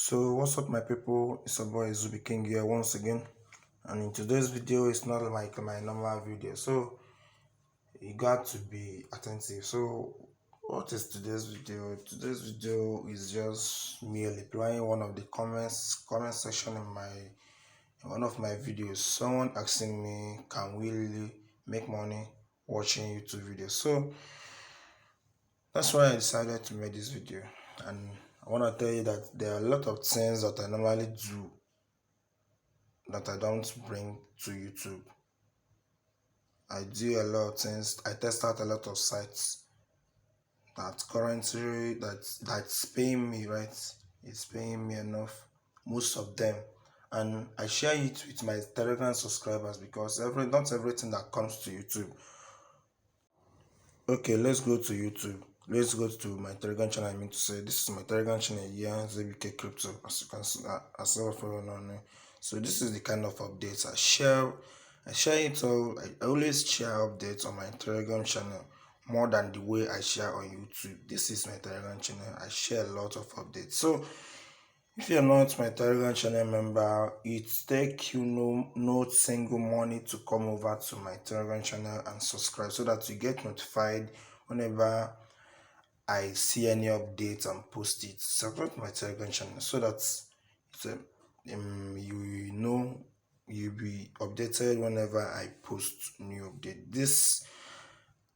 So what's up my people, it's your boy Zubi King here once again, and in today's video it's not like my normal video, so you got to be attentive. So what is today's video? Today's video is just me replying one of the comment section in one of my videos. Someone asking me, can we really make money watching YouTube videos? So that's why I decided to make this video, and I want to tell you that there are a lot of things that I normally do that I don't bring to YouTube. I do a lot of things. I test out a lot of sites that currently that's paying me, right? It's paying me enough, most of them, and I share it with my Telegram subscribers because not everything that comes to YouTube. Okay, let's go to YouTube. Let's go to my Telegram channel. I mean to say, this is my Telegram channel here, ZBK Crypto, as you can see, as everyone on. So this is the kind of updates I share. I share it all. I always share updates on my Telegram channel more than the way I share on YouTube. This is my Telegram channel. I share a lot of updates. So if you're not my Telegram channel member, it takes you no single money to come over to my Telegram channel and subscribe so that you get notified whenever I see any updates and post it. Subscribe to my Telegram channel so that you know you'll be updated whenever I post new update. This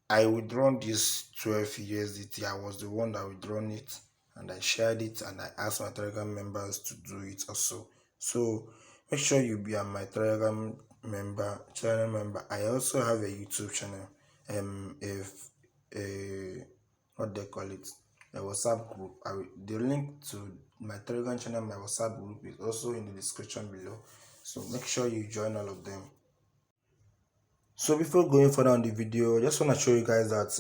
I withdrawn this 12 USDT. I was the one that withdrawn it, and I shared it, and I asked my Telegram members to do it also. So make sure you be on my Telegram channel member. I also have a YouTube channel, if what they call it, a WhatsApp group. The link to my Telegram channel, my WhatsApp group, is also in the description below. So make sure you join all of them. So before going further on the video, I just want to show you guys that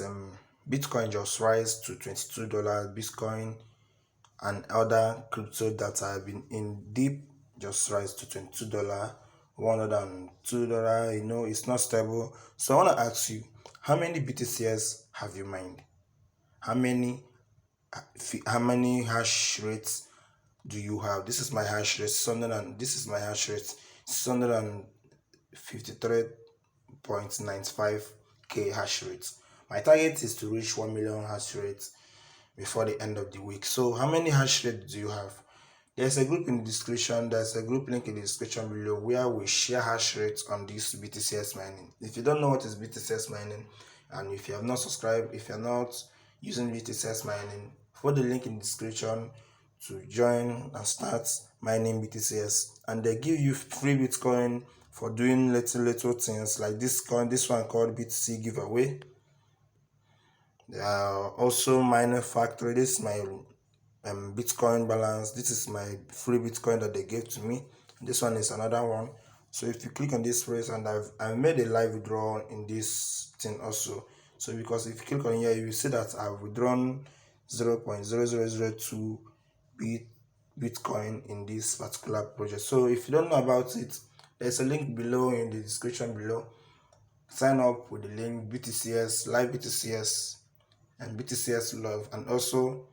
Bitcoin just rise to $22. Bitcoin and other crypto that have been in deep just rise to $22, $102. You know, it's not stable. So I want to ask you, how many BTCs have you mined? How many hash rates do you have? This is my hash rate, 600, and this is my hash rate, 653.95k hash rate. My target is to reach 1 million hash rate before the end of the week. So how many hash rate do you have? There's a group in the description. There's a group link in the description below where we share hash rates on this BTCS mining. If you don't know what is BTCS mining, and if you have not subscribed, if you're not using BTCS mining, follow the link in the description to join and start mining BTCS, and they give you free Bitcoin for doing little things like this one called BTC giveaway. There are also miner factory. This is my Bitcoin balance. This is my free Bitcoin that they gave to me. This one is another one. So if you click on this phrase, and I've made a live withdrawal in this thing also. So because if you click on here, you will see that I've withdrawn 0.0002 Bitcoin in this particular project. So if you don't know about it, there's a link below in the description below. Sign up with the link BTCS, live BTCS, and BTCS love. And also,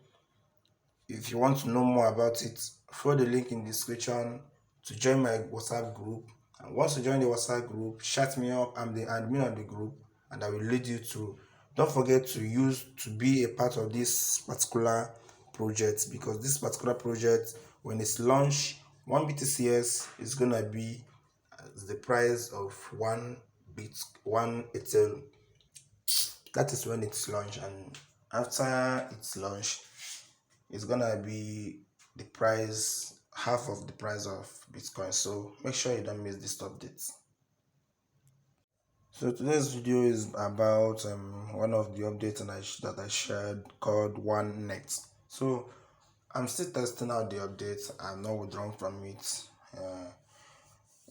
if you want to know more about it, follow the link in the description to join my WhatsApp group. And once you join the WhatsApp group, shout me up. I'm the admin of the group, and I will lead you to. Don't forget to be a part of this particular project, because this particular project, when it's launched, 1 BTCS is gonna be the price of one Ethereum. That is when it's launched, and after it's launched, it's gonna be the price, half of the price of Bitcoin. So make sure you don't miss this update. So today's video is about one of the updates that I shared called OneNet. So I'm still testing out the update. I'm not withdrawn from it,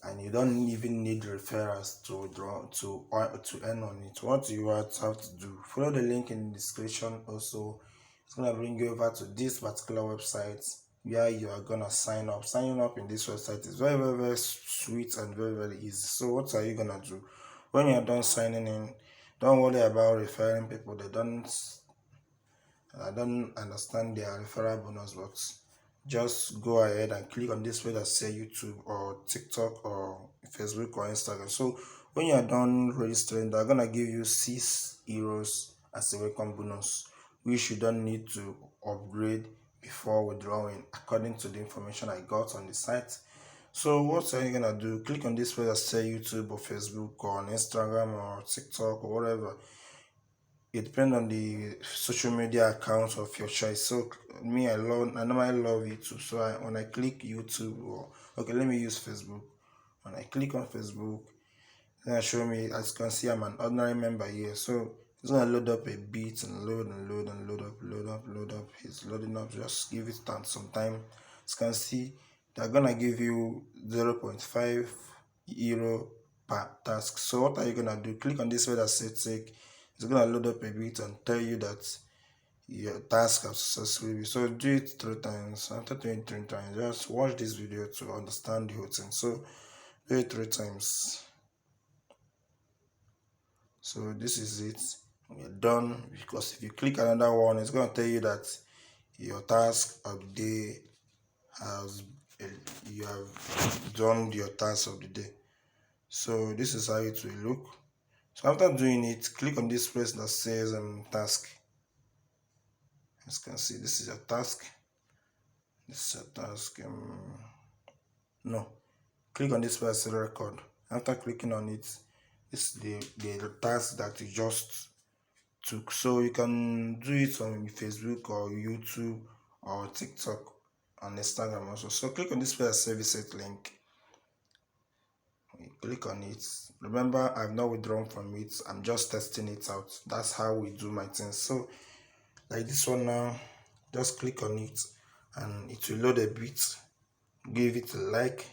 and you don't even need referrals to withdraw to earn on it. What you have to do, follow the link in the description. Also, it's gonna bring you over to this particular website where you are gonna sign up. Signing up in this website is very sweet and very easy. So what are you gonna do when you're done signing in? Don't worry about referring people. I don't understand their referral bonus, but just go ahead and click on this way that say YouTube or TikTok or Facebook or Instagram. So when you are done registering, they're gonna give you 6 euros as a welcome bonus, which you don't need to upgrade before withdrawing, according to the information I got on the site. So what are you gonna do? Click on this way that say YouTube or Facebook or on Instagram or TikTok or whatever. It depends on the social media account of your choice. So me, I normally love YouTube. So when I click YouTube, or okay, let me use Facebook. When I click on Facebook, it's gonna show me, as you can see, I'm an ordinary member here. So it's gonna load up a bit and load and load and load up. It's loading up. Just give it some time. As you can see, they're gonna give you 0.5 euro per task. So what are you gonna do? Click on this way that says take. It's gonna load up a bit and tell you that your task has successfully. So do it 3 times. After doing 3 times, just watch this video to understand the whole thing. So do it 3 times. So this is it. We're done, because if you click another one, it's going to tell you that your task of the day has you have done your task of the day. So this is how it will look. So after doing it, click on this place that says task. As you can see, this is your task. This is your task. No, click on this place record. After clicking on it, this is the task that you just took. So you can do it on Facebook or YouTube or TikTok and Instagram also. So click on this place service set link. You click on it. Remember, I've not withdrawn from it. I'm just testing it out. That's how we do my things. So like this one now, just click on it and it will load a bit. Give it a like.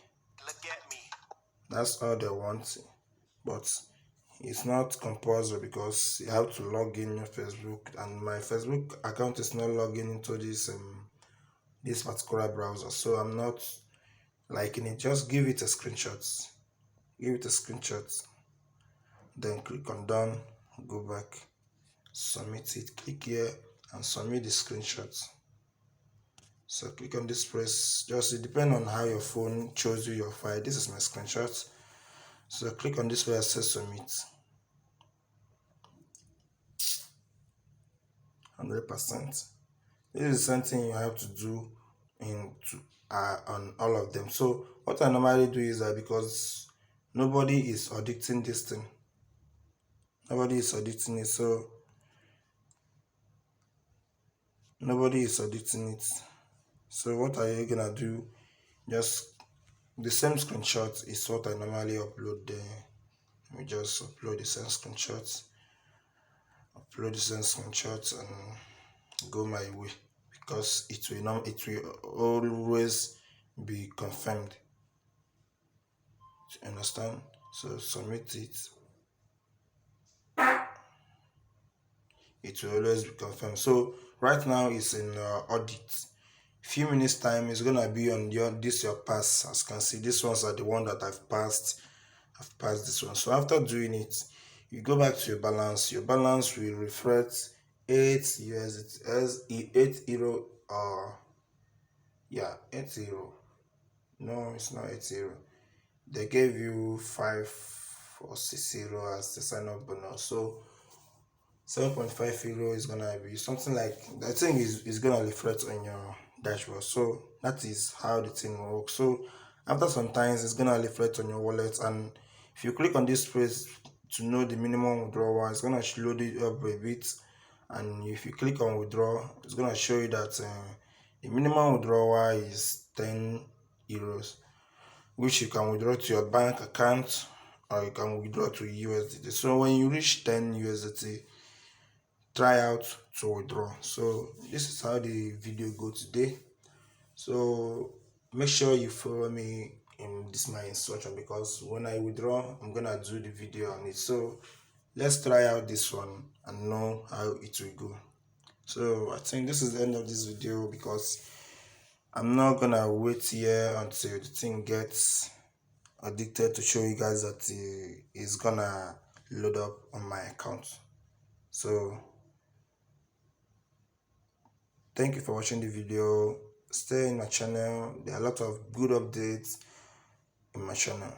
Look at me. That's all they want, but it's not compulsory because you have to log in your Facebook, and my Facebook account is not logging into this particular browser, so I'm not liking it. Just give it a screenshot. Give it a screenshot. Then click on done. Go back. Submit it. Click here and submit the screenshot. So click on this press. Just it depends on how your phone shows you your file. This is my screenshot. So click on this where it says submit. 100%. This is something you have to do on all of them. So what I normally do is that, because nobody is auditing this thing, nobody is auditing it, so nobody is auditing it. So what are you gonna do? Just the same screenshot is what I normally upload there. Let me just upload the same screenshots, and go my way, because it will always be confirmed. You understand? So submit it. It will always be confirmed. So right now it's in audit. Few minutes time it's gonna be on your pass. As you can see, these ones are the one that I've passed. I've passed this one. So after doing it, you go back to your balance. Your balance will reflect 8 as 8 euro. Yeah, 8 euro. No, it's not 8 euro. They gave you 5 or 6 euro as the sign up bonus. So 7.5 euro is gonna be something like that. Thing is gonna reflect on your dashboard. So that is how the thing works. So after some times it's gonna reflect on your wallet, and if you click on this place to know the minimum withdrawal, it's gonna load it up a bit, and if you click on withdraw, it's gonna show you that the minimum withdrawal is 10 euros, which you can withdraw to your bank account or you can withdraw to USDT. So when you reach 10 USDT, try out to withdraw. So this is how the video go today. So make sure you follow me in this my instruction, because when I withdraw, I'm gonna do the video on it. So let's try out this one and know how it will go. So I think this is the end of this video, because I'm not gonna wait here until the thing gets addicted to show you guys that it's gonna load up on my account. So thank you for watching the video. stay in my channel. There are a lot of good updates in my channel.